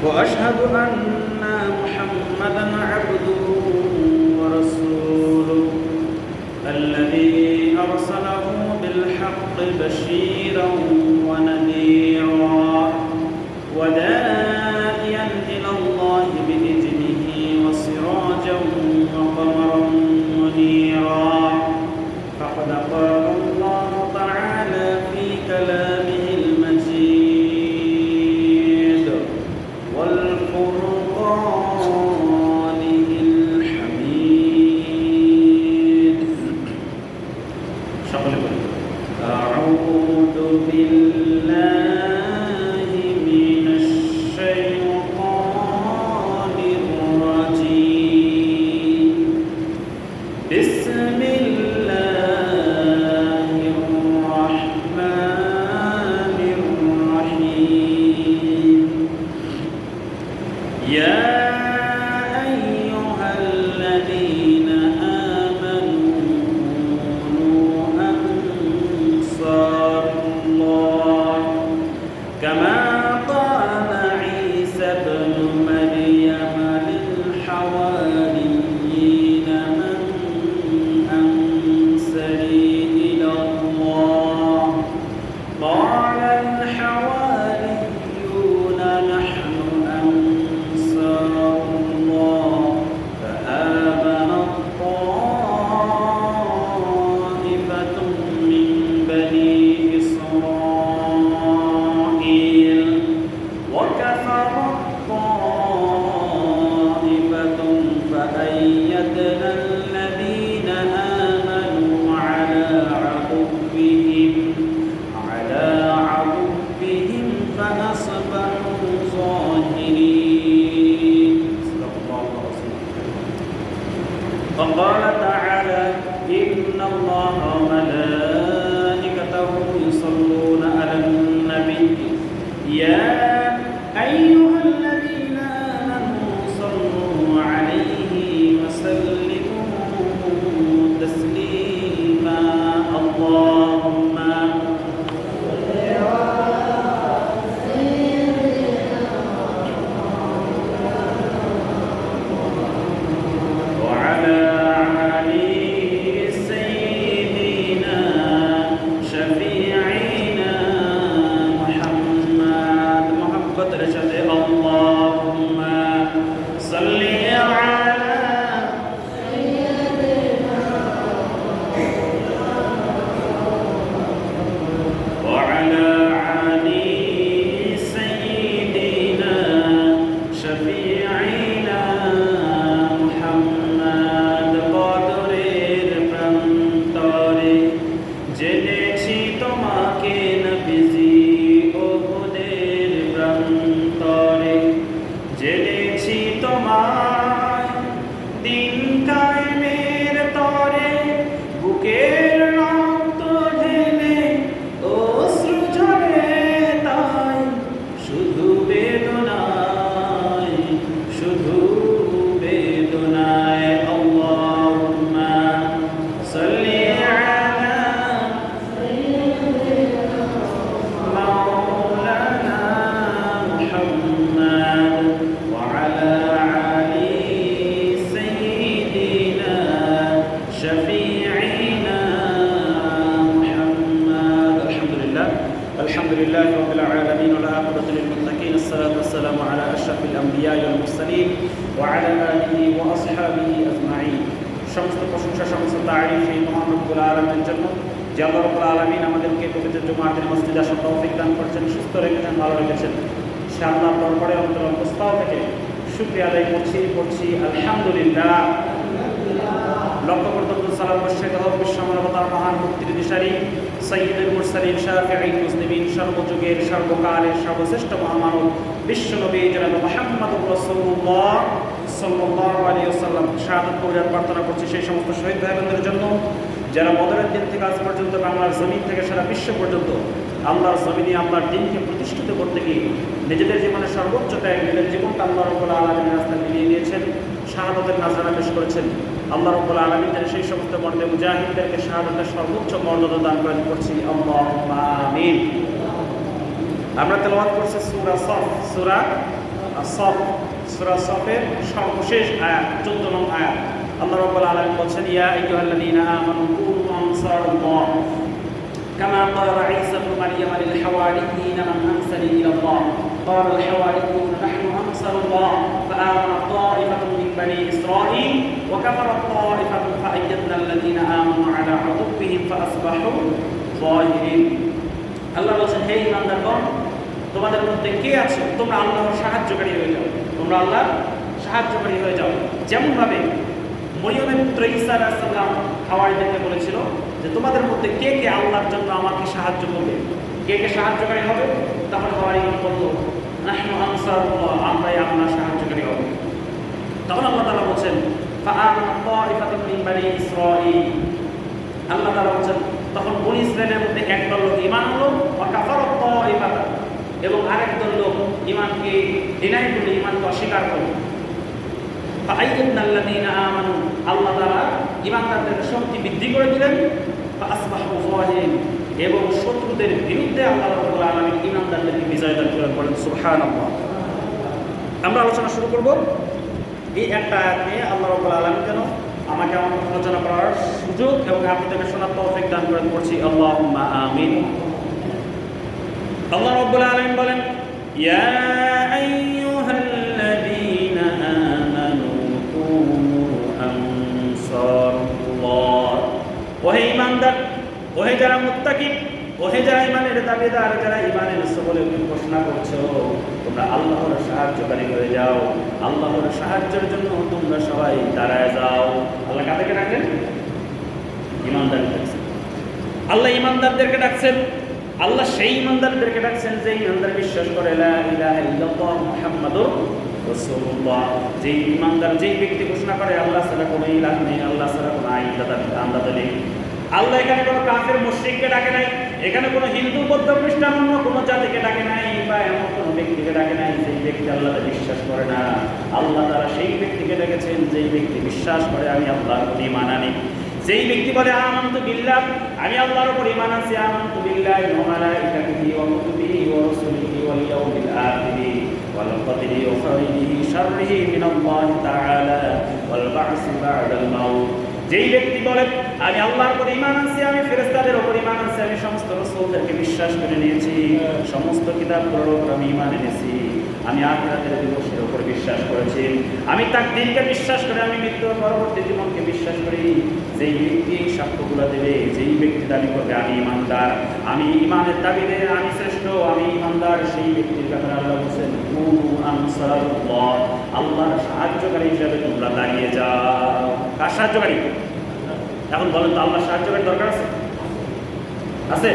وأشهد أن محمدا عبده ورسوله الذي أرسله بالحق بشيرا ونذيرا وداعيا إلى الله بإذنه وسراجا وقمرا منيرا فقد قال الله تعالى في كلامه المجيد والفرقانه الحميد أعوذ بالله من الشيطان الرجيم بسم الله الرحمن الرحيم يا أيها الذين آمنوا كونوا أنصار الله كما قال عيسى ابن مريم للحواريين من أنصري إلى الله قال الحواريون نحن أنصار الله فآمنت طائفة من بني إسرائيل وكفرت طائفة فأيدنا الذين آمنوا على عدوهم فأصبحوا ظاهرين. صدق الله العظيم. وقال تعالى إن الله وملائكته يصلون على النبي يا أيها الذين آمنوا صلوا عليه وسلموا تسليما اللهم وعلى علي سيدنا شفيعنا محمد محبة رشد اللهم صل على وعلى علي سيدنا شفيعنا محمد কদরের প্রান্তরে জেনেছি তোমাকে নবীজি ওহুদের প্রান্তরে জেনেছি তোমায় দিন কায়েমের তরে বুকের রক্ত ঢেলে অশ্রু ঝরে তাই শুধু বেদনায় আল্লাহুম্মা সাল্লি আলা মাওলানা মুহাম্মাদ ওয়া আলা আলি সাইয়্যিদিনা শাফিঈনা মুহাম্মাদ আলহামদুলিল্লাহ রাব্বিল আলামিন ওয়া আকিবাতুল মুত্তাকিন আসসালাতু ওয়াসসালামু আলা আশরাফিল আমবিয়া ওয়াল মুরসালিন ওয়া আলা আলিহি ওয়া আসহাবিহি আজমাইন। সমস্ত প্রশংসা সমস্ত তারিফ সেই মহান রব্বুল আলামিনের জন্য যে আল্লাহ রাব্বুল আলামিন আমাদেরকে পবিত্র জুমার দিনে মসজিদে আসার তৌফিক দান করেছেন, সুস্থ রেখেছেন, ভালো রেখেছেন। সে আল্লাহর দরবারে অন্তরস্থল থেকে শুকরিয়া আদায় করছি আলহামদুলিল্লাহ। লক্ষ করতব্য সালাম বর্ষিত হোক বিশ্বমানবতার মহান মুক্তির দিশারি সৈয়দুল মুরসালিন শাফিঈল মুসলিমিন সর্বযুগের সর্বকালের সর্বশ্রেষ্ঠ মহামানব বিশ্বনবী জনাব মুহাম্মদুর রাসূলুল্লাহ সাল্লাল্লাহু আলাইহি ওয়াসাল্লাম শাহাদাত পূজার প্রার্থনা করছি সেই সমস্ত শহীদ ভাইবোনদের জন্য যারা বদরের দিন থেকে আজ পর্যন্ত বাংলার জমিন থেকে সারা বিশ্ব পর্যন্ত আল্লাহর জমিনে আল্লাহর দ্বীনকে প্রতিষ্ঠিত করতে গিয়ে নিজেদের জীবনের সর্বোচ্চ ত্যাগ নিজেদের জীবনকে আল্লাহ রাব্বুল আলামিনের রাস্তায় মিলিয়ে দিয়েছেন, শাহাদাতের নাজরানা পেশ করেছেন। আল্লাহ রাব্বুল আলামিন সেই সমস্ত মর্দে মুজাহিদদেরকে শাহাদাতের সর্বোচ্চ মর্যাদা দান করেন করছি আল্লাহুম্মা আমিন। আমরা তেলাওয়াত করছি সূরা সফ, সূরা সফ, সূরা সফের সর্বশেষ আয়াত 14 নং আয়াত। আল্লাহ রাব্বুল আলামিন বলেন, ইয়া আইয়ুহাল্লাযীনা আমানু কুনু আনসারাল্লাহ কামা ক্বালা ঈসা ইবনু মারইয়াম লিল হাওয়ারিয়্যিনা মান আনসারি ইলাল্লাহ ক্বালা আল হাওয়ারিয়্যুনা নাহনু আনসারুল্লাহ ফাআমানাত তাইফাতুন মিন বানি ইসরাঈল ওয়া কাফারাত তাইফাতুন ফাআইয়াদনা আল্লাযীনা আমানু আলা আদুওয়িহিম ফাআসবাহু যাহিরিন। আল্লাহ বলেন, হে ঈমানদারগণ, তোমাদের মধ্যে কে আছে তোমরা আল্লাহর সাহায্যকারী হয়ে যাও, তোমরা আল্লাহর সাহায্যকারী হয়ে যাও। যেমনভাবে মরিয়মের পুত্র ঈসা আলাইহিস সালাম হাওয়ারিদেরকে বলেছিল যে তোমাদের মধ্যে কে কে আল্লাহর জন্য আমাকে সাহায্য করবে, কে কে সাহায্যকারী হবে? তখন হাওয়ারিগণ বলল, নাহনু আনসারুল্লাহ, আমরাই আল্লাহর সাহায্যকারী হব। তখন আল্লাহ তাআলা বলেন, ফাআমানাত তাইফাতুন মিন বানি ইসরাঈল, আল্লাহ তাআলা বলেন তখন বনি ইসরাঈলের মধ্যে একদল লোক ঈমান আনলো, ওয়া কাফারাত তাইফাতুন, এবং আরেকদল লোক ঈমানকে ডিনাই করলো, ঈমানকে অস্বীকার করলো। ফাআইয়াদনা আল্লাযীনা আমানু, আল্লাহ তাআলা ঈমানদারদের শক্তি বৃদ্ধি করে দিলেন। ফাআসবাহু যাহিরিন, এবং শত্রুদের বিরুদ্ধে আল্লাহ রাব্বুল আলামিন ঈমানদারদেরকে বিজয় দান করেন। সুবহানাল্লাহ। আমরা আলোচনা শুরু করব এই একটা আয়াত নিয়ে। আল্লাহ রাব্বুল আলামিন যেন আমাকে আমার আলোচনা করার সুযোগ এবং আপনাদেরকে শোনার তৌফিক দান করেন, করছি আল্লাহুম্মা আমিন। আল্লাহ রাব্বুল আলামিন বলেন, ইয়া আইয়ুহাল্লাযীনা আমানু কুনু আনসারুল্লাহ, ওহে ঈমানদার, ওহে যারা মুত্তাকি, ওহে যারা ঈমানের দাবিদার, যারা ঈমানের সবলে ঘোষণা করছো, তোমরা আল্লাহর সাহায্যকারী হয়ে যাও। আল্লাহর সাহায্যের জন্য তোমরা সবাই দাঁড়ায় যাও। আল্লাহ কাদেরকে ডাকলেন? ঈমানদারকে ডাকছেন। আল্লাহ ঈমানদারদেরকে ডাকছেন। আল্লাহ সেই ঈমানদারদেরকে ডাকছেন যে ঈমানদার বিশ্বাস করে লা ইলাহা ইল্লাল্লাহ মুহাম্মাদুর রাসূলুল্লাহ। যেই ঈমানদার, যেই ব্যক্তি ঘোষণা করে আল্লাহ ছাড়া কোনো ইলাহ নেই, আল্লাহ ছাড়া কোনো আইলাদা নেই। আল্লাহ এখানে কোনো কাফের মুশরিককে ডাকে নাই, এখানে কোনো হিন্দু বৌদ্ধ খ্রিস্টান অন্য কোনো জাতিকে ডাকে নাই, বা এমন কোনো ব্যক্তিকে ডাকে নাই যেই ব্যক্তি আল্লাহকে বিশ্বাস করে না। আল্লাহ তাআলা সেই ব্যক্তিকে ডেকেছেন যেই ব্যক্তি বিশ্বাস করে আমি আল্লাহর প্রতি ঈমান আনি। যেই ব্যক্তি বলে আমানতু বিল্লাহ, আমি আল্লাহর উপর ঈমান আনছি, আমানতু বিল্লাহি ওয়া মালাইকাতিহি ওয়া কুতুবিহি ওয়া রাসূলিহি ওয়াল ইয়াউমিল আখিরি ওয়াল কদরি ওয়া খাইরিহি শাররিহি মিনাল্লাহি তাআলা ওয়াল বা'সি বা'দাল মাউত। যেই ব্যক্তি বলে আমি আল্লাহর উপর ঈমান আনছি, আমি ফেরেশতাদের উপর ঈমান আনছি, আমি সমস্ত রাসূলদেরকে বিশ্বাস করে নিয়েছি, সমস্ত কিতাবগুলোর উপর আমি ঈমান এনেছি, আমি আখিরাতের দিবসের উপর বিশ্বাস করেছি, আমি তাকদীরকে বিশ্বাস করে আমি মৃত্যুর পরবর্তী জীবনকে বিশ্বাস করি। যেই ব্যক্তি এই সাক্ষ্যগুলো দেবে, যেই ব্যক্তি দাবি করবে আমি ঈমানদার, আমি ঈমানের দাবিতে আমি শ্রেষ্ঠ, আমি ঈমানদার, সেই ব্যক্তির ব্যাপারে আল্লাহ বলেন কুনু আনসারুল্লাহ, আল্লাহর সাহায্যকারী হিসেবে তোমরা দাঁড়িয়ে যাও। কার সাহায্যকারী? এখন বলেন তো, আল্লাহর সাহায্যকারী দরকার আছে? আছে?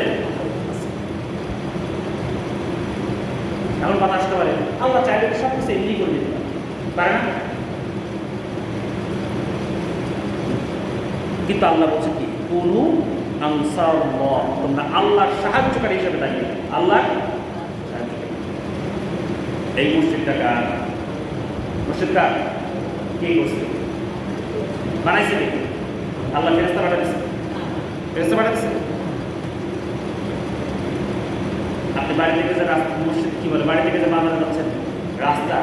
এখন কথা আসতে পারে আল্লাহ চাইলে সব কিছু এমনি করে দিতে পারে না? কিন্তু আল্লাহ বলছে কি, কুনু আনসারুল্লাহ, তোমরা আল্লাহর সাহায্যকারী হিসেবে দাঁড়িয়ে। আল্লাহ সাহায্যকারী। এই মসজিদটা কার? মসজিদটা কে করছে? বানাইছে কে? আল্লাহ ফেরেশতা পাঠাইছে। ফেরেশতা পাঠাইছে। আপনি বাড়ি থেকে যে রাস্তা, মসজিদ কি বলে, বাড়ি থেকে যে বানাতে যাচ্ছেন রাস্তা,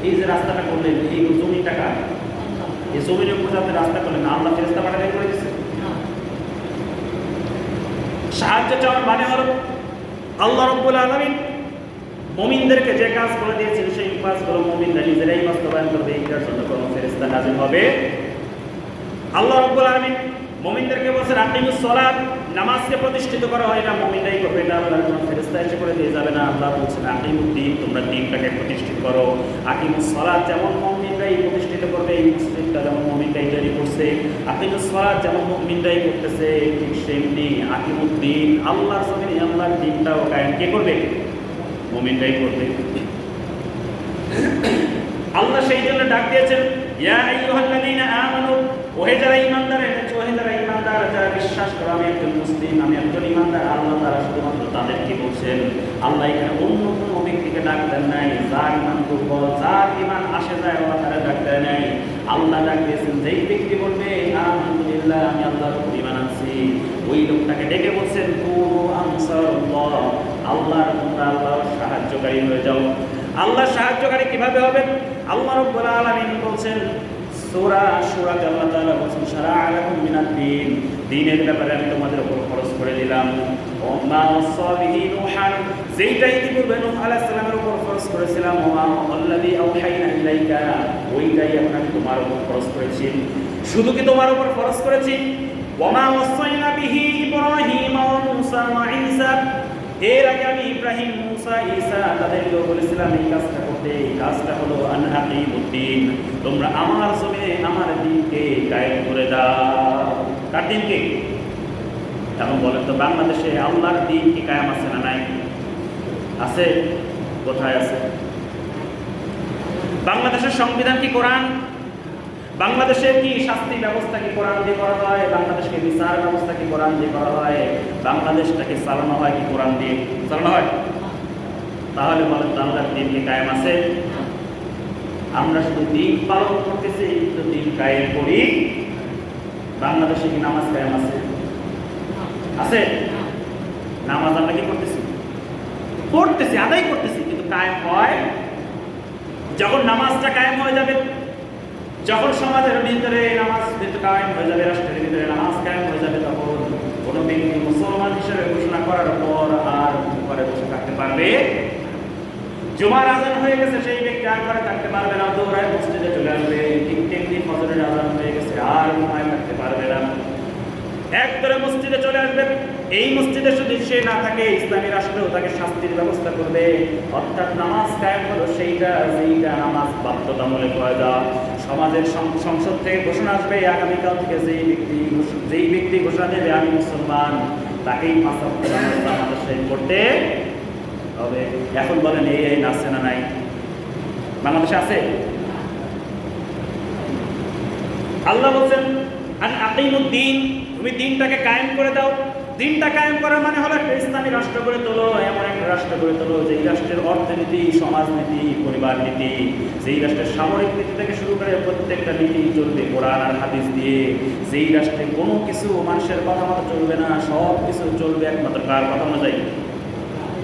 এই যে রাস্তাটা করলেন, এই জমি টাকা, এই জমির উপর যাতে রাস্তা করলেন, আল্লাহ ফেরেশতা পাঠাই করে দিচ্ছে। সাহায্য চাওয়ার মানে হলো আল্লাহ রাব্বুল আলামিন মুমিনদেরকে যে কাজ করে দিয়েছেন, সেই কাজগুলো মুমিনরা নিজেরাই বাস্তবায়ন করবে। এইটার জন্য কোনো ফেরেশতা নাযিল হবে। আল্লাহ রাব্বুল আলামিন মুমিনদেরকে বলছেন আকিমুস সালাত, নামাজকে প্রতিষ্ঠিত করা হয় না, মুমিনরাই করবে, এটা আল্লাহর কোনো ফেরেশতা এসে করে দিয়ে যাবে না। আল্লাহ বলছেন আকিমুদ্দিন, তোমরা দ্বীনটাকে প্রতিষ্ঠিত করো। আকিমুস সালাত যেমন মুমিনরাই প্রতিষ্ঠিত করবে, এই মসজিদটা যেমন মুমিনরাই তৈরি করছে, আকিমুস সালাত যেমন মুমিনরাই করতেছে, ঠিক সেমনি আকিমুদ্দিন, আল্লাহর জমিনে আল্লাহর দ্বীনটাও কায়েম কে করবে? মুমিনরাই করবে। আল্লাহ সেই জন্য ডাক দিয়েছেন ইয়া আইয়ুহাল্লাযীনা আমানু, ওহে যারা ঈমানদার এনেছো, ওহে যারা ঈমানদার, যারা বিশ্বাস করো আমি একজন মুসলিম, আমি একজন ঈমানদার। আল্লাহ তাআলা শুধুমাত্র তাদেরকে বলছেন। আল্লাহ এখানে অন্য কোনো ব্যক্তিকে ডাক দেন নাই। যার ঈমান দুর্বল, যার ঈমান আসে যায়, আল্লাহ তাআলা ডাক দেন নাই। আল্লাহ ডাক দিয়েছেন যেই ব্যক্তি বলবে আলহামদুলিল্লাহ আমি আল্লাহর উপর ঈমান আনছি, ওই লোকটাকে ডেকে বলছেন কুনু আনসারুল্লাহ, আল্লাহর তোমরা আল্লাহর সাহায্যকারী হয়ে যাও। আল্লাহ সাহায্যকারী কিভাবে হবেন? আল্লাহ রাব্বুল আলামিন বলছেন সূরা সূরাতে আল্লাহ তাআলা বলছেন শারা'a লাকুম মিনাদ দ্বীন, দ্বীনের ব্যাপারে আমি তোমাদের উপর ফরজ করে দিলাম। ওমা ওয়াসাবিহি নূহান, যেইটা ইতিপূর্বে নূহ আলাইহিস সালামের উপর ফরজ করেছিলাম, ওমা আল্লাযী আওহাইনা ইলাইকা, ওইটাই এখন আমি তোমার উপর ফরজ করেছি। শুধু কি তোমার উপর ফরজ করেছি? ওমা ওয়াসাইনা বিহি ইব্রাহিম ওয়া মূসা ওয়া ঈসা, এর আগে আমি ইব্রাহিম, মূসা, ঈসা তাদেরকেও বলেছিলাম এই কাজটা করতে। এই কাজটা হলো আন আকিমুদ্দিন, তোমরা আমার জমিনে আমার দ্বীনকে কায়েম করে দাও। কার দ্বীনকে? এখন বলেন তো, বাংলাদেশে আল্লাহর দ্বীন কি কায়েম আছে না নাই? আছে? কোথায় আছে? বাংলাদেশের সংবিধান কি কোরআন? বাংলাদেশের কি শাস্তি ব্যবস্থা কি কোরআন দিয়ে করা হয়? বাংলাদেশকে বিচার ব্যবস্থা কি কোরআন দিয়ে করা হয়? বাংলাদেশটাকে চালানো হয় কি কোরআন দিয়ে চালানো হয়? তাহলে বলেন তো আল্লাহর দ্বীন কি কায়েম আছে? আমরা শুধু দ্বীন পালন করতেছি, কিন্তু দ্বীন কায়েম করি। বাংলাদেশে কি নামাজ কায়েম আছে? আছে? নামাজ আমরা কি করতেছি? পড়তেছি, আদায় করতেছি, কিন্তু কায়েম হয়। যখন নামাজটা কায়েম হয়ে যাবে, যখন সমাজের ভিতরে নামাজ কায়েম হয়ে যাবে, রাষ্ট্রের ভিতরে নামাজ কায়েম হয়ে যাবে, তখন কোনো ব্যক্তি মুসলমান হিসেবে ঘোষণা করার পর আর ঘরে বসে থাকতে পারবে? জুমার আজান হয়ে গেছে, সেই ব্যক্তি আর ঘরে থাকতে পারবে না, দৌড়ায় মসজিদে চলে আসবে। ঠিক তেমনি ফজরের আজান হয়ে গেছে, আর ঘুমায় থাকতে পারবে না, একবারে মসজিদে চলে আসবে। এই মসজিদে যদি সে না থাকে, ইসলামী রাষ্ট্রেও তাকে শাস্তির ব্যবস্থা করবে। অর্থাৎ নামাজ কায়েম হলো সেইটা, যেইটা নামাজ বাধ্যতামূলক হয়ে যাওয়া। সমাজের সংসদ থেকে ঘোষণা আসবে, আগামীকাল থেকে যেই ব্যক্তি ঘোষণা দেবে আমি মুসলমান, তাকেই 5 ওয়াক্ত নামাজ করতে হবে। এখন বলেন এই আইন আছে না নাই? বাংলাদেশে আছে? আল্লাহ বলছেন আন আকিমুদ্দিন, তুমি দ্বীনটাকে কায়েম করে দাও। দ্বীনটা কায়েম করার মানে হলো একটা ইসলামী রাষ্ট্র গড়ে তোলো, এমন একটা রাষ্ট্র গড়ে তোলো যেই রাষ্ট্রের অর্থনীতি, সমাজনীতি, পরিবার নীতি, যেই রাষ্ট্রের সামরিক নীতি থেকে শুরু করে প্রত্যেকটা নীতি চলবে কোরআন আর হাদিস দিয়ে। যেই রাষ্ট্রে কোনো কিছু মানুষের কথা মতো চলবে না, সব কিছু চলবে একমাত্র কার কথা অনুযায়ী?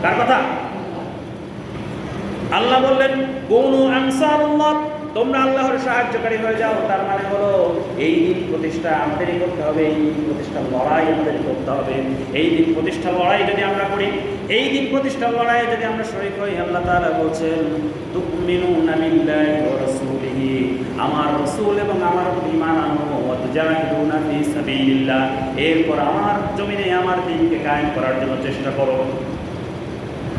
কার কথা? আল্লাহ বললেন কুনু আনসারুল্লাহ, তোমরা আল্লাহর সাহায্যকারী হয়ে যাও। তার মানে হলো এই দিন প্রতিষ্ঠা আমাদেরই করতে হবে, এই দিন প্রতিষ্ঠার লড়াই আমাদেরই করতে হবে। এই দিন প্রতিষ্ঠার লড়াই যদি আমরা করি, এই দিন প্রতিষ্ঠার লড়াইয়ে যদি আমরা শরীক হই, আল্লাহ তাআলা বলছেন তুমিনুনা বিল্লাহি ওয়া রাসূলিহি, আমার রাসূল এবং আমার উপর ঈমান আনো, ওয়া তুজাহিদুনা ফি সাবিলিল্লাহ, এরপর আমার জমিনে আমার দ্বীনকে কায়েম করার জন্য চেষ্টা করো।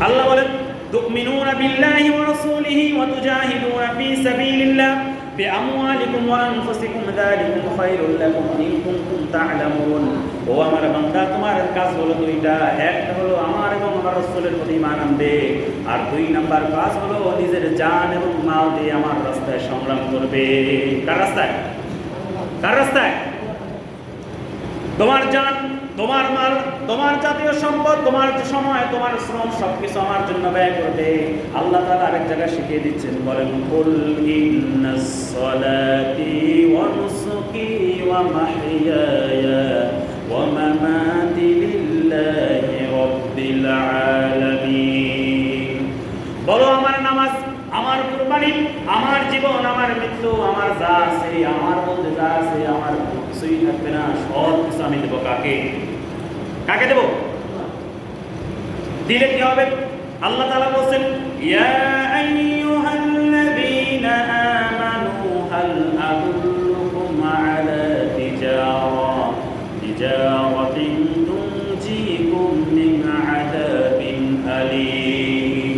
আল্লাহ বলেন তুমিনুনা বিল্লাহি ওয়া রাসূলিহি ওয়া তুজাহিদুনা ফি সাবিলিল্লাহ বিআমওয়ালিকুম ওয়া আনফুসিকুম যালিকুম খায়রুল লাকুম ইন কুনতুম তা'লামুন। ও আমার বান্দা, তোমার কাজ হলো দুইটা। একটা হলো আমার এবং আমার রাসূলের প্রতি ঈমান আনবে, আর 2 নাম্বার কাজ হলো নিজের জান এবং মাল দিয়ে আমার রাস্তায় সংগ্রাম করবে। কার রাস্তায়? কার রাস্তায়? তোমার জান, তোমার মাল, তোমার জাতীয় সম্পদ, তোমার সময়, তোমার শ্রম সবকিছু আমার জন্য ব্যয় করবে। আল্লাহ তাআলা আরেক জায়গায় শিখিয়ে দিচ্ছেন, বলেন কুল ইন্নাস সালাতি ওয়া নুসুকি ওয়া মাহইয়ায়া ওয়া মামাতি লিল্লাহি রাব্বিল আলামিন। বলো আমার নামাজ, আমার কুরবানি, আমার জীবন, আমার মৃত্যু, আমার যা আছে, আমার মধ্যে যা আছে, আমার কিছুই থাকবে না, সব কিছু আমি দেবো কাকে? কাকে দেব? দিলে কি হবে? আল্লাহ তাআলা বলেন ইয়া আইয়ুহাল্লাযীনা আমানু হাল আদুল্লুকুম আলা তিজারাতিন তুনজিকুম মিন আযাবিন আলীম।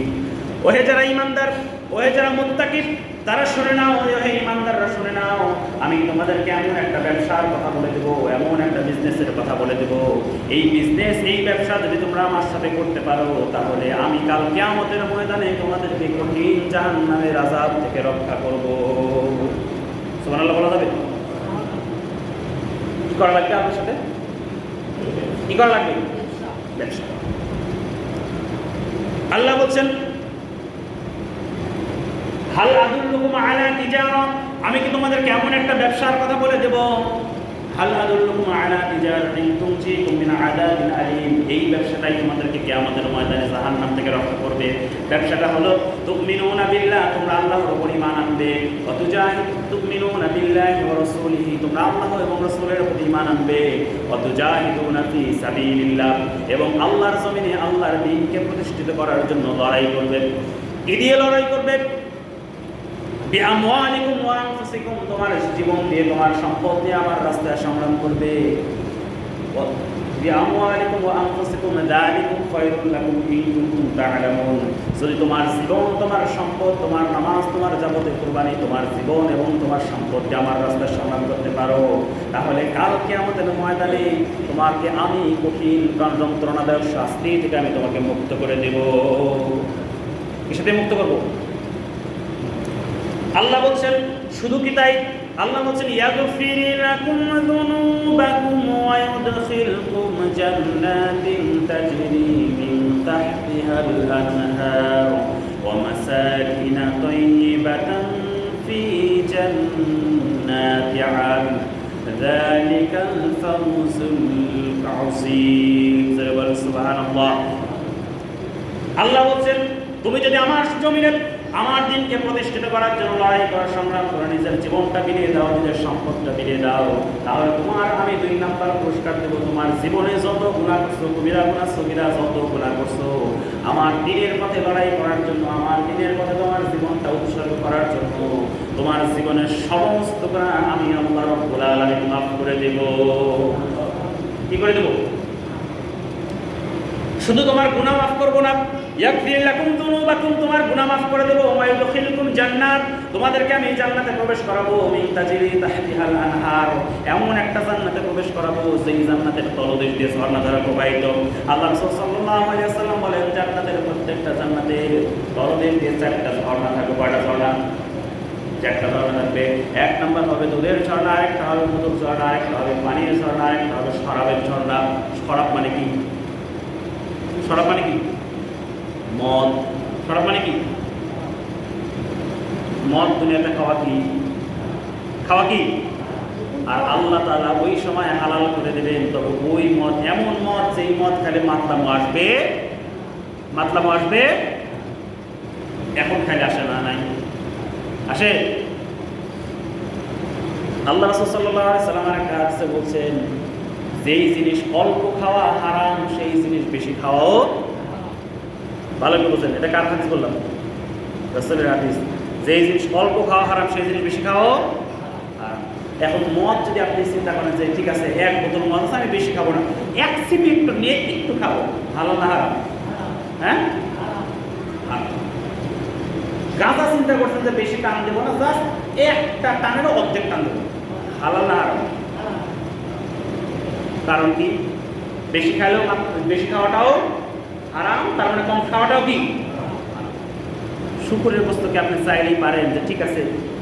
ওহে যারা ঈমানদার, ওহে যারা মুত্তাকি, তারা শুনে নাও, ওহে ঈমানদাররা শুনে নাও, আমি তোমাদেরকে এমন একটা ব্যবসার কথা বলে দেব, এমন একটা বিজনেসের কথা বলে দেব। এই বিজনেস, এই ব্যবসা যদি তোমরা আমার সাথে করতে পারো, তাহলে আমি কাল কিয়ামতের ময়দানে তোমাদেরকে কঠিন জাহান্নামের আযাব থেকে রক্ষা করব। সুবহানাল্লাহ বলা যাবে? কি করা লাগবে আপনার সাথে? কি করা লাগবে? ব্যবসা। আল্লাহ বলছেন হাল আদুল্লুকুম আলা তিজারা, আমি কি তোমাদেরকে এমন একটা ব্যবসার কথা বলে দেব? হাল আদুল্লুকুম আলা তিজারাতিন তুনজিকুম মিন আযাবিন আলীম, এই ব্যবসাটাই তোমাদেরকে কিয়ামতের ময়দানে জাহান্নাম থেকে রক্ষা করবে। ব্যবসাটা হলো তুমিনুনা বিল্লাহ, তোমরা আল্লাহর উপর ঈমান আনবে, ওয়া তুমিনুনা বিল্লাহি ওয়া রাসূলিহি, তোমরা আল্লাহ এবং রাসূলের উপর ঈমান আনবে, ওয়া তুজাহিদুনা ফি সাবিলিল্লাহ, এবং আল্লাহর জমিনে আল্লাহর দ্বীনকে প্রতিষ্ঠিত করার জন্য লড়াই করবে। কি দিয়ে লড়াই করবে? বিআমওয়ালিকুম ওয়া আনফুসিকুম, তোমার জীবন দিয়ে তোমার সম্পদ দিয়ে আমার রাস্তায় সংগ্রাম করবে। বিআমওয়ালিকুম ওয়া আনফুসিকুম যালিকুম খায়রুল লাকুম ইন কুনতুম তা'লামুন, যদি তোমার জীবন, তোমার সম্পদ, তোমার নামাজ, তোমার যাবতীয় কুরবানি, তোমার জীবন এবং তোমার সম্পদ দিয়ে আমার রাস্তায় সংগ্রাম করতে পারো, তাহলে কাল কিয়ামতের ময়দানে তোমাকে আমি কঠিন যন্ত্রণাদায়ক শাস্তি থেকে আমি তোমাকে মুক্ত করে দেব। কিসে মুক্ত করব? আল্লাহ বলছেন, শুধু কি তাই? আল্লাহ বলছেন ইয়াগফির লাকুম যুনুবাকুম ওয়া ইউদখিলকুম জান্নাতিন তাজরি মিন তাহতিহাল আনহার ওয়া মাসাকিন তাইয়্যিবাতান ফি জান্নাতি আদন যালিকাল ফাওজুল আযীম। সুবহানাল্লাহ। আল্লাহ বলছেন, তুমি যদি আমার জমিনে আমার দিনকে প্রতিষ্ঠিত করার জন্য লড়াই করার সংগ্রাম করে নিজের জীবনটা বিলিয়ে দাও, নিজের সম্পদটা বিলিয়ে দাও, তাহলে তোমার আমি 2 নাম্বার পুরস্কার দেবো। তোমার জীবনে যত গুনাহ করছো, কবিরা গুনাহ সগীরা যত গুনাহ করছো, আমার দিনের পথে লড়াই করার জন্য, আমার দিনের পথে তোমার জীবনটা উৎসর্গ করার জন্য, তোমার জীবনের সমস্ত গুনাহ আমি আল্লাহ রাব্বুল আলামিন মাফ করে দেব। কি করে দেব? শুধু তোমার গুনাহ মাফ করব না, ইয়াগফির লাকুম যুনুবাকুম, তোমার গুনাহ মাফ করে দেব, ওয়া ইউদখিলকুম জান্নাত, তোমাদেরকে আমি জান্নাতে প্রবেশ করাবো, মিন তাজরি তাহতিহাল আনহার, এমন একটা জান্নাতে প্রবেশ করাবো যেই জান্নাতের তলদেশ দিয়ে ঝর্ণাধারা প্রবাহিত। আল্লাহ রাসূল সাল্লাল্লাহু আলাইহি ওয়াসাল্লাম বলেন, জান্নাতের প্রত্যেকটা জান্নাতের তলদেশ দিয়ে 4টা ঝর্ণা থাকবে। কয়টা ঝর্ণা? 4টা ঝর্ণা থাকবে। 1 নাম্বার হবে দুধের ঝর্ণা, আরেকটা হবে মধুর ঝর্ণা, আরেকটা হবে পানির ঝর্ণা, আরেকটা হবে শরাবের ঝর্ণা। শরাব মানে কি? শরাব মানে কি? মদ। শরাব মানে কি? মদ দুনিয়াতে খাওয়া কি? খাওয়া কি? আর আল্লাহ তাআলা ওই সময় হালাল করে দেবেন, তবে ওই মদ এমন মদ যেই মদ খেলে মাতলামো আসবে। মাতলামো আসবে, এখন খাইলে আসে না? নাই, আসে। আল্লাহ রাসূল সাল্লাল্লাহু আলাইহি সাল্লামের একটা হাদিসে বলছেন, যেই জিনিস অল্প খাওয়া হারাম সেই জিনিস বেশি খাওয়াও ভালো। কি বলছেন? এটা কার হাদিস বললাম? রাসূলের হাদিস। যেই জিনিস অল্প খাওয়া হারাম সেই জিনিস বেশি খাওয়াও হারাম। এখন মদ যদি আপনি চিন্তা করেন যে ঠিক আছে 1 বোতল মদ আছে, আমি বেশি খাবো না, 1 সিপি একটু নিয়ে একটু খাবো, ভালো না হারাম? হ্যাঁ, গাঁজা চিন্তা করছেন যে বেশি টান দেবো না, জাস্ট একটা টানেরও অর্ধেক টান দেবো, হালাল না হারাম? কারণ কি? বেশি খাইলেও, বেশি খাওয়াটাও হারাম, তার মানে কম খাওয়াটাও কি? শুকরের গোস্তকে আপনি চাইলেই পারেন যে ঠিক আছে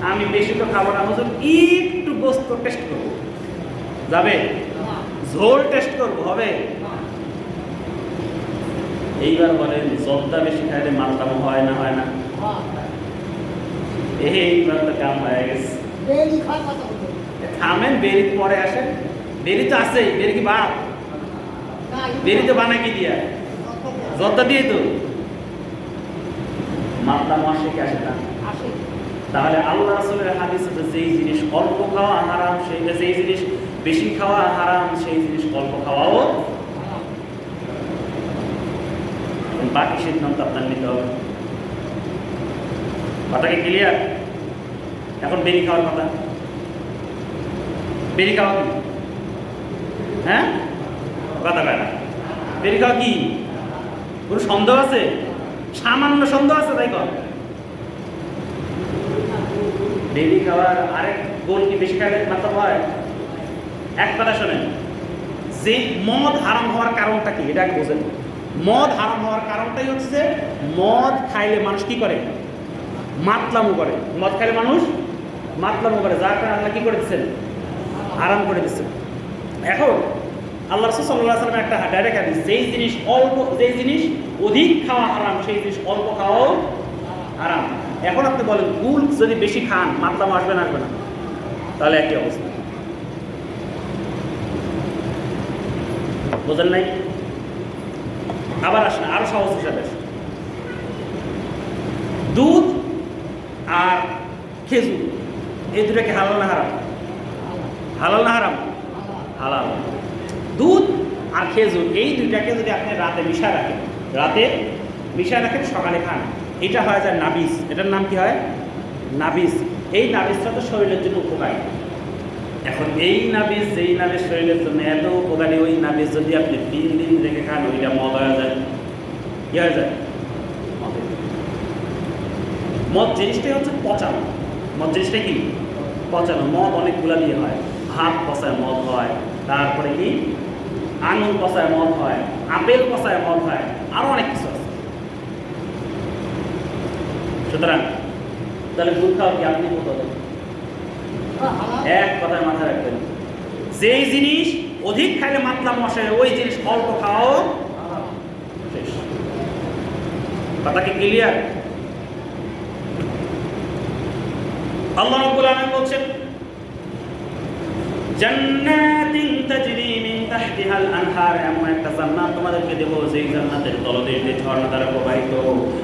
আমি বেশি তো খাবো না, হুজুর একটু গোস্ত টেস্ট করবো, যাবে? ঝোল টেস্ট করবো, হবে? এইবার বলেন, জর্দা বেশি খাইলে মাতলামো হয় না? হয় না? এইবার তো কাম হয়ে গেছে। থামেন, বেরি পরে আসেন। বেরি তো আছেই, বেরি কি বাপ? বেরি তো বানায় কি দিয়া? জর্দা দিয়ে তো। মাতলামো আসে কি আসে না? তাহলে আল্লাহ রাসূলের হাদিস আছে, যেই জিনিস অল্প খাওয়া হারাম সেইটা, যেই জিনিস বেশি খাওয়া হারাম সেই জিনিস অল্প খাওয়াও। বাকি সিদ্ধান্ত আপনার নিতে হবে। কথাকে ক্লিয়ার? এখন বেরি খাওয়ার কথা। বেরি খাওয়া কি? হ্যাঁ, কথা বলে না। বেরি খাওয়া কি? কোনো সন্দেহ আছে? সামান্য সন্দেহ আছে? তাই কর। বেরি খাওয়ার আরেক গুণ কি? বেশি খাইলে মাতলাম হয়? এক কথা শোনেন, যে মদ হারাম হওয়ার কারণটা কি এটা বোঝেন। মদ হারাম হওয়ার কারণটাই হচ্ছে যে মদ খাইলে মানুষ কি করে? মাতলামো করে। মদ খাইলে মানুষ মাতলামো করে, যার কারণে আল্লাহ কি করে দিচ্ছেন? হারাম করে দিচ্ছেন। এখন আল্লাহ রাসূল সাল্লাল্লাহু আলাইহি ওয়াসাল্লাম একটা ডাইরেক্ট হাদিস, যেই জিনিস অল্প, যেই জিনিস অধিক খাওয়া হারাম সেই জিনিস অল্প খাওয়াও হারাম। এখন আপনি বলেন, গুড় যদি বেশি খান মাতলামো আসবে না? আসবে না? তাহলে একই অবস্থা। বোঝেন নাই? আবার আসেন আরো সহজ হিসাবে আসেন। দুধ আর খেজুর এই দুটাকে হালাল না হারাম? হালাল না হারাম? হালাল। দুধ আর খেজুর এই দুইটাকে যদি আপনি রাতে মিশায় রাখেন সকালে খান, এটা হয় যায় নাবিস। এটার নাম কি হয়? নাবিস। এই নাবিসটা তো শরীরের জন্য উপকারী। এখন এই নাবিস শরীরের জন্য এত উপকারী, ওই নাবিস যদি আপনি 3 দিন রেখে খান ওইটা মদ হয়ে যায়। কি হয়ে যায়? মদ জিনিসটাই হচ্ছে পচানো। মদ জিনিসটা কি? পচানো। মদ অনেকগুলা দিয়ে হয়। ভাত পচায় মদ হয়, তারপরে কি আঙুর পচায় মদ হয়, আপেল পচায় মদ হয়, আরো অনেক কিছু আছে। সুতরাং তাহলে দুধ খাও কি আপনি কত দেবেন? এক কথায় মাথায় রাখবেন, যেই জিনিস অধিক খাইলে মাতলা মশাই, ওই জিনিস অল্প খাও। কথা কি ক্লিয়ার? আল্লাহ রাব্বুল আলামিন বলছেন, জান্নাতিন তাজরি মিন তাহতিহাল আনহার, এমন একটা জান্নাত তোমাদেরকে দেব যেই জান্নাতের তলদেশ দিয়ে ঝর্ণা দ্বারা প্রবাহিত।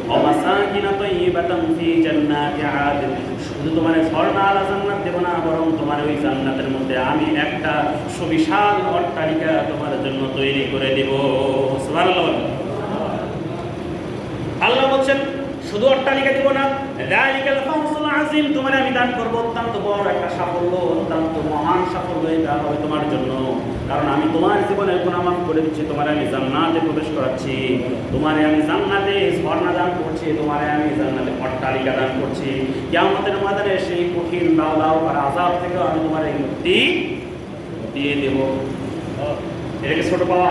ওয়া মাসাকিনা তাইয়িবাতান ফি জান্নাতি আদিন, শুধু তোমার ঝর্ণা আলা জান্নাত দেব না, বরং তোমার ওই জান্নাতের মধ্যে আমি একটা সুবিশাল অট্টালিকা তোমার জন্য তৈরি করে দেব। সুবহানাল্লাহ। আল্লাহ বলছেন শুধু অট্টালিকা দিব না, যালিকাল ফাওজুল আযীম, তোমার আমি দান করব অত্যন্ত বড় একটা সাফল্য, অত্যন্ত মহান সাফল্য। এটা হবে তোমার জন্য, কারণ আমি তোমার জীবনের গুনাহ মাফ করে দিচ্ছি, তোমার আমি জান্নাতে প্রবেশ করাচ্ছি, তোমারে আমি জান্নাতে ঝর্ণা দান করছি, তোমারে আমি জান্নাতে অট্টালিকা দান করছি। কিয়ামতের ময়দানে সেই কঠিন দাও আর আযাব থেকে আমি তোমারে মুক্তি দিয়ে দেব। এটাকে ছোট পাওয়া,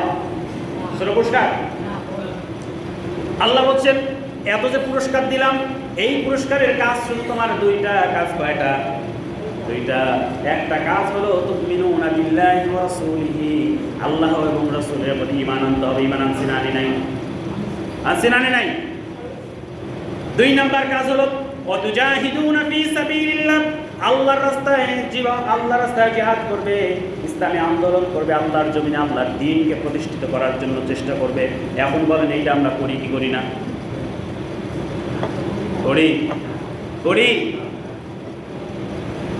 ছোট পুরস্কার? আল্লাহ বলছেন এত যে পুরস্কার দিলাম, এই পুরস্কারের কাজ শুধু তোমার দুইটা কাজ। কয়টা? দুইটা। একটা কাজ হলো তুমিনুনা বিল্লাহি ওয়া রাসূলিহি, আল্লাহ এবং রাসূলের প্রতি ঈমান আনতে হবে। ঈমান আনছেন না নাই? আনছেন না নাই? 2 নাম্বার কাজ হলো ওয়া তুজাহিদুনা ফি সাবিলিল্লাহ, আল্লাহর রাস্তায় জিহাদ করবে, ইসলামী আন্দোলন করবে, আল্লাহর জমিনে আল্লাহর দ্বীনকে প্রতিষ্ঠিত করার জন্য চেষ্টা করবে। এখন বলেন এইটা আমরা করি কি করি না? করি।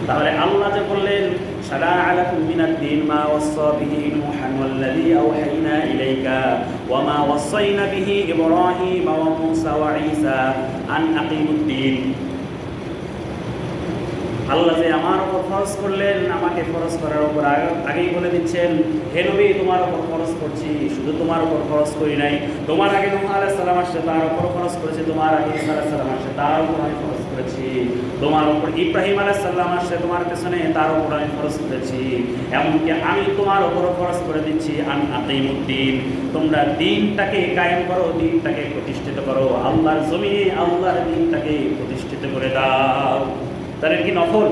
তাহলে আল্লাহ যে বললেন শারা'a লাকুম মিনাদ-দীন মা ওয়াসসা বিহি নূহান ওয়াল্লাযী আওহাইনা ইলাইকা ওয়া মা ওয়াসাইনা বিহি ইব্রাহিমা ওয়া মূসা ওয়া ঈসা আন আকিমুদ-দীন। আল্লাহ যে আমার উপর ফরজ করলেন, আমাকে ফরজ করার উপর আগেই বলে দিচ্ছেন, হে নবী তোমার উপর ফরজ করছি, শুধু তোমার উপর ফরজ করি নাই, তোমার আগে নূহ আলাইহিস সালাম আসছে তার উপর ফরজ করেছি, তোমার আগে ঈসা আলাইহিস সালাম আসছে তার উপর আমি ফরজ করেছি, তোমার উপর ইব্রাহিম আলাইহিস সালাম আসছে তোমার পেছনে তার উপর আমি ফরজ করেছি, এমনকি আমি তোমার উপর ফরজ করে দিচ্ছি আন আকিমুদ্দিন, তোমরা দ্বীনটাকে কায়েম করো, দ্বীনটাকে প্রতিষ্ঠিত করো, আল্লাহর জমিনে আল্লাহর দ্বীনটাকে প্রতিষ্ঠিত করে দাও। তাহলে কি নফল?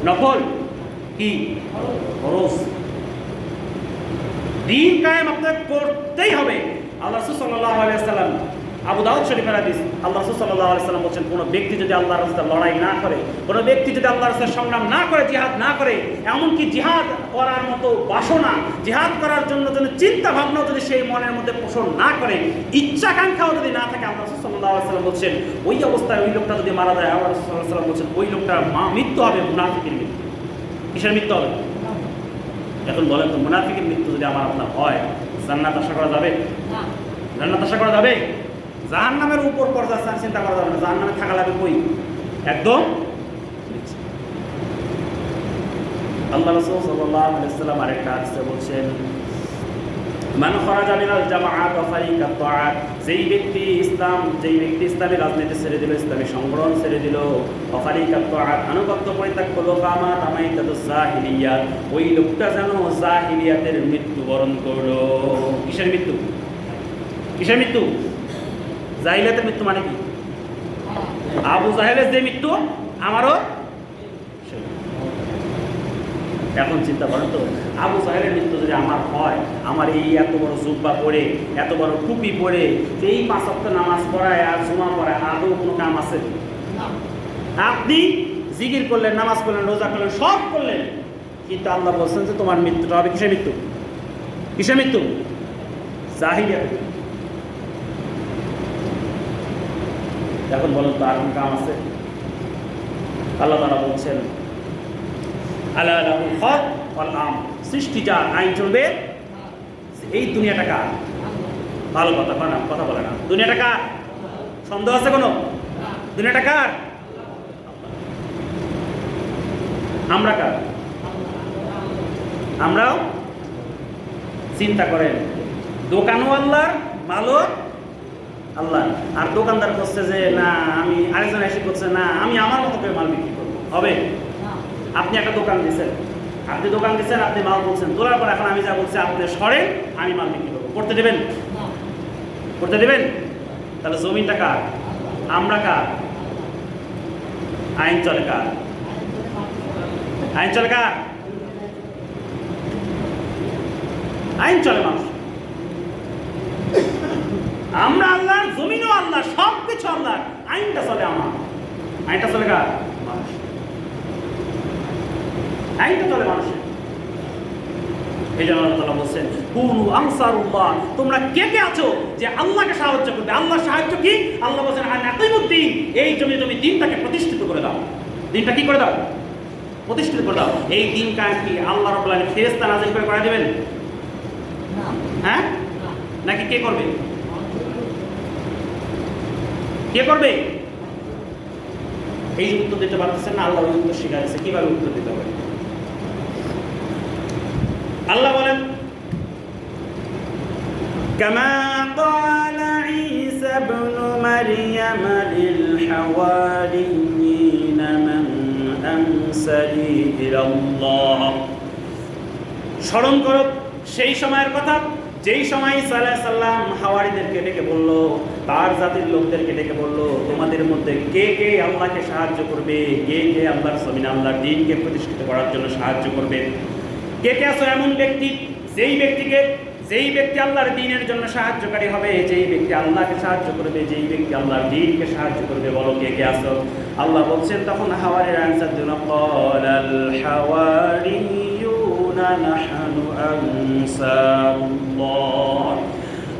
নফল কি? ফরজ। দ্বীন কায়েম আপনাকে করতেই হবে। আল্লাহ রাসূল সাল্লাল্লাহু আলাইহি ওয়াসাল্লাম, আবু দাউদ শরীফের হাদিস, আল্লাহ রাসূল সাল্লাল্লাহু আলাইহি ওয়াসাল্লাম বলেন, কোনো ব্যক্তি যদি আল্লাহর রাস্তায় লড়াই না করে, কোনো ব্যক্তি যদি আল্লাহর রাস্তায় সংগ্রাম না করে, জিহাদ না করে, এমনকি জিহাদ করার মতো বাসনা, জিহাদ করার জন্য চিন্তা ভাবনাও যদি সেই মনের মধ্যে পোষণ না করে, ইচ্ছাকাঙ্ক্ষাও যদি না থাকে, আল্লাহ রাসূল সাল্লাল্লাহু আলাইহি ওয়াসাল্লাম বলছেন ওই অবস্থায় ওই লোকটা যদি মারা যায়, আল্লাহ রাসূল সাল্লাল্লাহু আলাইহি ওয়াসাল্লাম বলছেন ওই লোকটার মৃত্যু হবে মুনাফিকের মৃত্যু। কিসের মৃত্যু হবে? এখন বলেন তো, মুনাফিকের মৃত্যু যদি আমার আপনার হয়, জান্নাত আশা করা যাবে? না। জান্নাত আশা করা যাবে? জাহান্নামের উপর পর্যায়ে চিন্তা করা যাবে না, জাহান্নামে থাকা লাগবে কই? একদম। আল্লাহ রাসূল সাল্লাল্লাহু আলাইহি ওয়াসাল্লাম আরেকটা হাদিসে বলছেন, মান খরাজা মিনাল জামাআত ওয়া ফারিকাত তাআত, যেই ব্যক্তি ইসলামী রাজনীতি ছেড়ে দিল, ইসলামী সংগঠন ছেড়ে দিল, ওয়া ফারিকাত তাআত, আনুগত্য পরিত্যাগ করলো, কামা তামাইতাতুজ জাহিলিয়া, ওই লোকটা যেন জাহিলিয়াতের মৃত্যুবরণ করলো। কিসের মৃত্যু? কিসের মৃত্যু? জাহিলিয়াতের মৃত্যু মানে কি? আবু জাহেলের যে মৃত্যু আমারও। এখন চিন্তা করেন তো, আবু জাহেলের মৃত্যু যদি আমার হয়, আমার এই এত বড় জুব্বা পরে, এত বড় টুপি পরে, এই 5 ওয়াক্ত নামাজ পড়ায় আর জুমা পড়ায় আদৌ কোনো কাম আছে? আপনি জিকির করলেন, নামাজ করলেন, রোজা করলেন, সব করলেন, কিন্তু আল্লাহ বলছেন যে তোমার মৃত্যুটা হবে কিসের মৃত্যু? কিসের মৃত্যু? জাহিলিয়াতের। এখন বলেন তো আর কোন কাম আছে? আল্লাহ তাআলা বলছেন আলা লাহুল খালক ওয়াল আমর, সৃষ্টি যার, আইন চলবে। এই দুনিয়াটা কার? ভালো কথা বলে না, কথা বলে না। দুনিয়াটা কার? সন্দেহ আছে কোনো? দুনিয়াটা কার? আমরা কার? আমরাও? চিন্তা করেন, দোকানও আল্লাহর, মালও আল্লাহ। আর দোকানদার করছে যে না, আমি আরেকজন এসে করছে না, আমি আমার মতো করে মাল বিক্রি করবো, হবে? আপনি একটা দোকান দিচ্ছেন, আপনি মাল বলছেন, তোলার পর এখন আমি যা বলছি আপনি সরেন, আমি মাল বিক্রি করবো, করতে দেবেন? করতে দেবেন? তাহলে জমিনটা কার? আমরা কার? আইন চলে কার? আইন চলে কার? আইন চলে মানুষ। আমরা আল্লাহর, জমিনও আল্লাহ, সব কিছু আল্লাহ, আইনটা চলে আমার। আইনটা চলে কার? মানুষ। আইনটা চলে মানুষের। এই জন্য আল্লাহ তাআলা বলছেন কুনু আনসারুল্লাহ, তোমরা কে কে আছো যে আল্লাহকে সাহায্য করবে? আল্লাহর সাহায্য কি? আল্লাহ বলছেন আনাকিমুদ্দিন, এই জমি দিনটাকে প্রতিষ্ঠিত করে দাও। দিনটা কি করে দাও? প্রতিষ্ঠিত করে দাও। এই দিন কায়েম কি আল্লাহ রাব্বুল আলামিন ফেরেশতা নাযিল করে করা দিবেন? হ্যাঁ, নাকি কে করবে? কে করবে? এই উত্তর দিতে পারতেছেন না, আল্লাহ উত্তর শিখাইছে কিভাবে উত্তর দিতে হবে। আল্লাহ বলেন কামা ক্বালা ঈসা ইবনু মারইয়াম লিল হাওয়ারিয়িন মান আনসারি ইলাল্লাহ। স্মরণ করো সেই সময়ের কথা যেই সময় ঈসা আলাইহিস সালাম হাওয়ারীদেরকে ডেকে বলল, তার জাতির লোকদেরকে ডেকে বলল, তোমাদের মধ্যে কে কে আল্লাহকে সাহায্য করবে, কে কে আল্লাহর জমিনে আল্লাহর দ্বীনকে প্রতিষ্ঠিত করার জন্য সাহায্য করবে? কে কে আছো এমন ব্যক্তি, যেই ব্যক্তি আল্লাহর দ্বীনের জন্য সাহায্যকারী হবে, যেই ব্যক্তি আল্লাহকে সাহায্য করবে, যেই ব্যক্তি আল্লাহর দ্বীনকে সাহায্য করবে, বলো কে কে আছো? আল্লাহ বলছেন তখন হাওয়ারীরা আনসার দিল, ক্বালাল হাওয়ারিয়ুনা নাহনু আনসারুল্লাহ।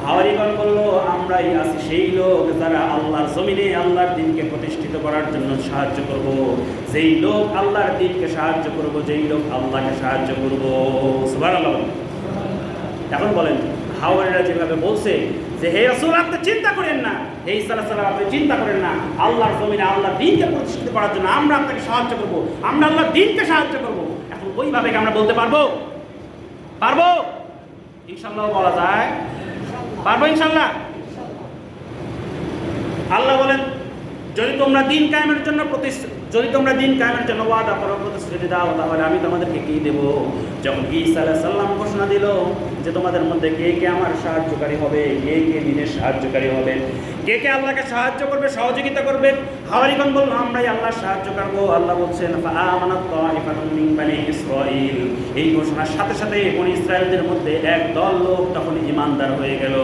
হাওয়ারীগণ বলল, আমরাই আছি সেই লোক যারা আল্লাহর জমিনে আল্লাহর দ্বীনকে প্রতিষ্ঠিত করার জন্য সাহায্য করব। যেই লোক আল্লাহর দ্বীনকে সাহায্য করব, যেই লোক আল্লাহকে সাহায্য করব। সুবহানাল্লাহ। এখন বলেন, হাওয়ারীরা যেভাবে বলছে যে হে রাসূল আপনি চিন্তা করেন না, হে ঈসা আলাইহিস সালাম আপনি চিন্তা করেন না, আল্লাহর জমিনে আল্লাহর দ্বীনকে প্রতিষ্ঠিত করার জন্য আমরা আপনাকে সাহায্য করব, আমরা আল্লাহর দ্বীনকে সাহায্য করব। এখন ওইভাবে কি আমরা বলতে পারবো? পারবো? ইনশাআল্লাহ বলা যায়। পারবো ইনশাআল্লাহ। আল্লাহ বলেন যদি তোমরা দিন কায়েমের জন্য ওয়াদা করো, প্রতিশ্রুতি দাও, তাহলে আমি তোমাদেরকে কি দেব? যখন ঈসা আলাইহিস সালাম ঘোষণা দিল যে তোমাদের মধ্যে কে কে আমার সাহায্যকারী হবে, কে কে দ্বীনের সাহায্যকারী হবে, কে কে আল্লাহকে সাহায্য করবে, সহযোগিতা করবে, হাওয়ারীগণ বলল আমরাই আল্লাহর সাহায্য করব। আল্লাহ বলছেন ফাআমানাত তাইফাতুম মিন বানি ইসরাঈল। এই ঘোষণার সাথে সাথে বনি ইসরাঈলদের মধ্যে এক দল লোক তখন ঈমানদার হয়ে গেল।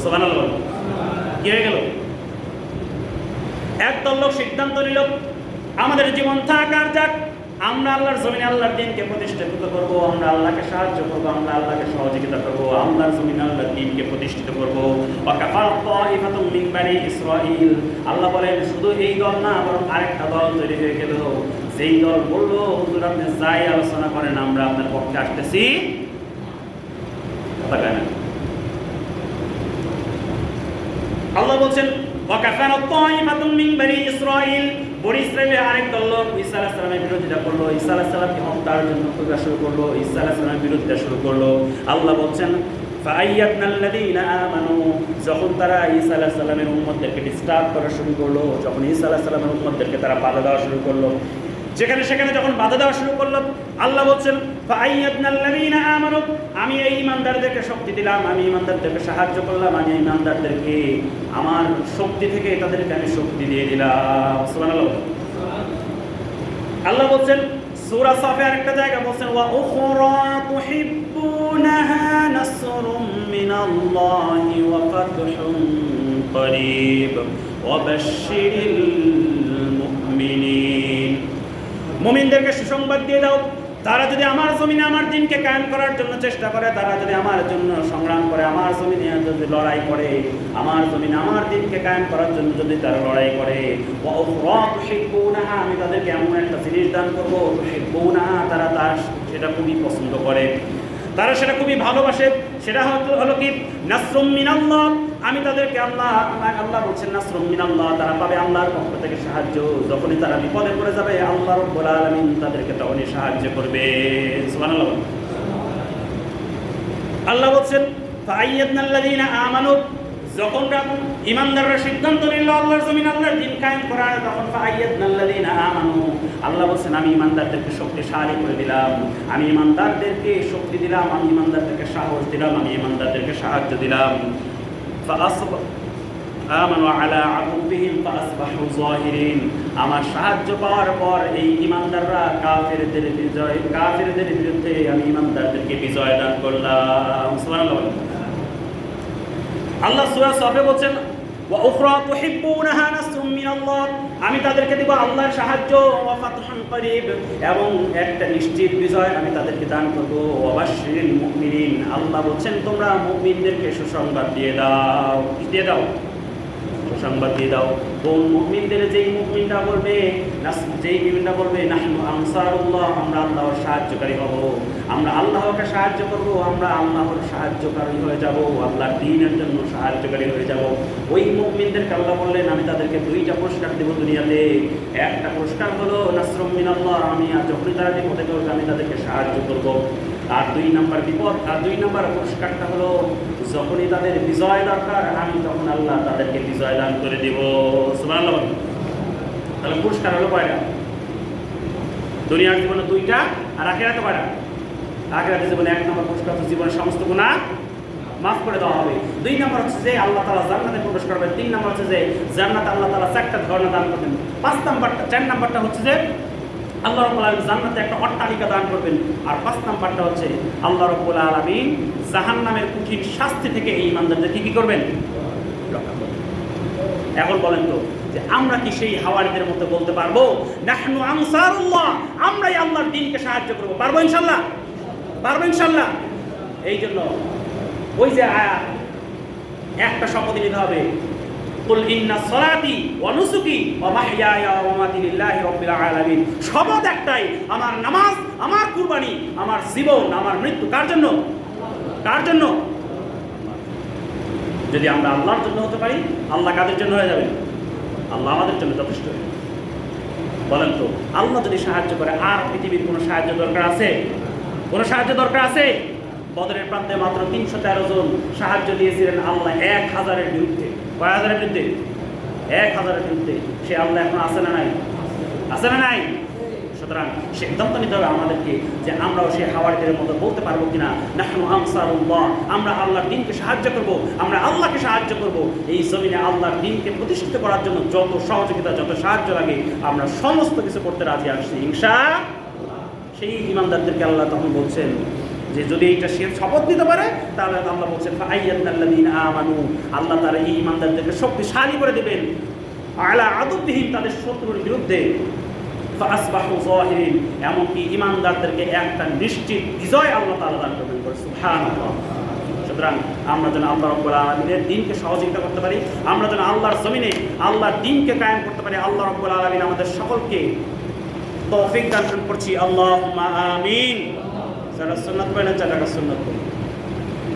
সুবহানাল্লাহ। কি হয়ে গেল? একদল লোক সিদ্ধান্ত নিল আমাদের জীবন থাকার যাক, আমরা আল্লাহর জমিনে আল্লাহর দ্বীনকে প্রতিষ্ঠিত করব, আমরা আল্লাহকে সাহায্য করব, আমরা আল্লাহকে সহযোগিতা করব, আল্লাহর জমিনে আল্লাহর দ্বীনকে প্রতিষ্ঠিত করব। ওয়াকাফারাত তাইফাতুম মিন বানি ইসরাঈল। আল্লাহ বলেন শুধু এই দল না, বরং আরেকটা দল তৈরি হয়ে গেল, যেই দল বলল হুজুর আপনি যাই আলোচনা করেন আমরা আপনার পক্ষে আসতেছি। কথা কেন? আল্লাহ বলছেন ওয়াকাফারাত তাইফাতুম মিন বানি ইসরাঈল। বনি ইসরাঈলের আরেক দল লোক ঈসা আলাইহিস সালামের বিরোধিতা করলো, ঈসা আলাইহিস সালামকে হত্যার জন্য প্রয়াস শুরু করলো, ঈসা আলাইহিস সালামের বিরোধিতা শুরু করলো। আল্লাহ বলছেন ফাআইয়াদনাল্লাযীনা আমানু। যখন তারা ঈসা আলাইহিস সালামের উম্মতদেরকে ডিস্টার্ব করা শুরু করলো, যখন ঈসা আলাইহিস সালামের উম্মতদেরকে তারা বাধা দেওয়া শুরু করলো, যেখানে সেখানে যখন বাধা দেওয়া শুরু করলো, আল্লাহ বলছেন ফাআইয়াদনাল্লাযীনা আমানু। আমি এই ঈমানদারদেরকে শক্তি দিলাম, আমি ঈমানদারদেরকে সাহায্য করলাম, আমি ঈমানদারদেরকে আমার শক্তি থেকে তাদেরকে আমি শক্তি দিয়ে দিলাম। সুবহানাল্লাহ। আল্লাহ বলছেন সূরা সাফে আরেকটা জায়গা বলছেন ওয়া উখরা তুহিব্বুনাহা নাসরুম মিনাল্লাহি ওয়া ফাতহুন করিব ওয়া বাশশিরিল মুমিনিন। মুমিনদেরকে সুসংবাদ দিয়ে দাও, তারা যদি আমার জমিনে আমার দিনকে কায়েম করার জন্য চেষ্টা করে, তারা যদি আমার জন্য সংগ্রাম করে, আমার জমিনে যদি লড়াই করে, আমার জমিনে আমার দিনকে কায়েম করার জন্য যদি তারা লড়াই করে, আমি তাদেরকে এমন একটা জিনিস দান করবো, তারা সেটা খুবই পছন্দ করে, তারা সেটা খুবই ভালোবাসে। সেটা হলো কি? নাসরুম মিনাল্লাহ। আমি তাদেরকে আল্লাহ বলছেন নাসরুম মিনাল্লাহ, তারা পাবে আল্লাহর পক্ষ থেকে সাহায্য। যখনই তারা বিপদে পড়ে যাবে, আল্লাহ রাব্বুল আলামিন তাদেরকে তখনই সাহায্য করবে। সুবহানাল্লাহ। আল্লাহ বলছেন ফাআইয়াদনাল্লাযীনা আমানু, যখন ঈমানদাররা সিদ্ধান্ত নিল আল্লাহর জমিন আল্লাহর দিন কায়েম করার, তখন ফাআইয়াদনাল্লাযীনা আমানু, আল্লাহ বলছেন আমি ঈমানদারদেরকে শক্তিশালী করে দিলাম, আমি ঈমানদারদেরকে শক্তি দিলাম, আমি ঈমানদারদেরকে সাহস দিলাম, আমি ঈমানদারদেরকে সাহায্য দিলাম। আমানু আলা আদুবিহিম ফাআসবাহু যাহিরিন, আমার সাহায্য পাওয়ার পর এই ঈমানদাররা কাফেরদের বিরুদ্ধে আমি ঈমানদারদেরকে বিজয় দান করলাম। সুবহানাল্লাহ। আল্লাহ সূরা সাফে বলেন ওয়া উখরা তুহিব্বুনাহা নাসরুম মিনাল্লাহ, আমি তাদেরকে দেব আল্লাহর সাহায্য, ওয়া ফাতহুন করিব, এবং একটা নিশ্চিত বিজয় আমি তাদেরকে দান করব। ওয়া বাশশিরিল মুমিনিন, আল্লাহ বলেন তোমরা মুমিনদেরকে সুসংবাদ দিয়ে দাও। দিয়ে দাও, সুসংবাদ দিয়ে দাও। কোন মুমিনদের? যেই মুমিনরা বলবে নাহনু আনসারুল্লাহ, আমরা আল্লাহর সাহায্যকারী হব, আমরা আল্লাহকে সাহায্য করব, আমরা আল্লাহর সাহায্যকারী হয়ে যাব, আল্লাহর দ্বীনের জন্য সাহায্যকারী হয়ে যাব। ওই মুমিনদেরকে আল্লাহ বললেন আমি তাদেরকে দুইটা পুরস্কার দেব দুনিয়াতে। একটা পুরস্কার হলো নাসরুম মিনাল্লাহ, আমি যখনই তারা বিপদে পড়বে আমি তাদেরকে সাহায্য করব। আর দুই নম্বর পুরস্কারটা হলো যখনই তাদের বিজয় দরকার আমি তখন আল্লাহ তাদেরকে বিজয় দান করে দেব। সুবহানাল্লাহ। তাহলে পুরস্কার হলো কয়টা? দুনিয়ার জীবনে দুইটা, আর আখিরাতে কয়টা? আখিরাতের জীবনে এক নম্বর পুরস্কার হচ্ছে জীবনের সমস্ত গুনাহ মাফ করে দেওয়া হবে। দুই নম্বর হচ্ছে যে আল্লাহ তাআলা জান্নাতে প্রবেশ করবেন। তিন নম্বর হচ্ছে যে জান্নাতে আল্লাহ তাআলা চারটা ঝর্ণা দান করবেন। চার নম্বরটা হচ্ছে যে আল্লাহ রাব্বুল আলামিন জান্নাতে একটা অট্টালিকা দান করবেন। আর 5 নাম্বারটা হচ্ছে আল্লাহ রাব্বুল আলামিন জাহান্নামের কঠিন শাস্তি থেকে এই ঈমানদারদেরকে কি করবেন? রক্ষা করবেন। এখন বলেন তো যে আমরা কি সেই হাওয়ারিদের মতো বলতে পারবো নাহনু আনসারুল্লাহ, আমরাই আল্লাহর দ্বীনকে সাহায্য করব? পারবো ইনশাআল্লাহ? পারবো ইনশাআল্লাহ? এই জন্য ওই যে আয়াত, একটা শপথ নিতে হবে, কুল ইন্না সলাতি ওয়া নুসুকি ওয়া মাহইয়ায়া ওয়া মামাতি লিল্লাহি রাব্বিল আলামিন। শপথ একটাই, আমার নামাজ, আমার কুরবানি, আমার জীবন, আমার মৃত্যু কার জন্য? কার জন্য? যদি আমরা আল্লাহর জন্য হতে পারি, আল্লাহ কাদের জন্য হয়ে যাবে? আল্লাহ আমাদের জন্য যথেষ্ট। বলেন তো আল্লাহ যদি সাহায্য করে আর পৃথিবীর কোনো সাহায্য দরকার আছে? কোনো সাহায্য দরকার আছে? বদরের প্রান্তে মাত্র 313 জন সাহায্য দিয়েছিলেন আল্লাহ 1000-এর বিরুদ্ধে। কয় হাজারের বিরুদ্ধে? 1000-এর বিরুদ্ধে। সে আল্লাহ এখন আছে না নাই? আছে না নাই? সুতরাং সিদ্ধান্ত নিতে হবে আমাদেরকে যে আমরাও সেই হাওয়ারিদের মতো বলতে পারবো কিনা নাহনু আনসারুল্লাহ, আমরা আল্লাহর দ্বীনকে সাহায্য করব, আমরা আল্লাহকে সাহায্য করব। এই জমিনে আল্লাহর দ্বীনকে প্রতিষ্ঠিত করার জন্য যত সহযোগিতা, যত সাহায্য লাগে আমরা সমস্ত কিছু করতে রাজি আছি ইনশাআল্লাহ। সেই ঈমানদারদেরকে আল্লাহ তখন বলছেন যে যদি এইটা সে শপথ নিতে পারে তাহলে আল্লাহ বলছেন ফাআইয়াদনাল্লাযীনা আমানু, আল্লাহ তাআলা এই ঈমানদারদেরকে শক্তিশালী করে দেবেন আলা আদুবিহিম, তাদের শত্রুর বিরুদ্ধে, ফাআসবাহু যাহিরিন, এমনকি ঈমানদারদেরকে একটা নিশ্চিত বিজয় আল্লাহ তাআলা দান করবেন। সুবহানাল্লাহ। সুতরাং আমরা যেন আল্লাহ রাব্বুল আলামিনের দ্বীনকে সহযোগিতা করতে পারি, আমরা যেন আল্লাহর জমিনে আল্লাহর দ্বীনকে কায়েম করতে পারি। আল্লাহ রাব্বুল আলামিন আমাদের সকলকে তৌফিক দান করছি। আল্লাহুম্মা আমিন। যারা সুন্নাত পড়েন, যারা সুন্নাত পড়েন।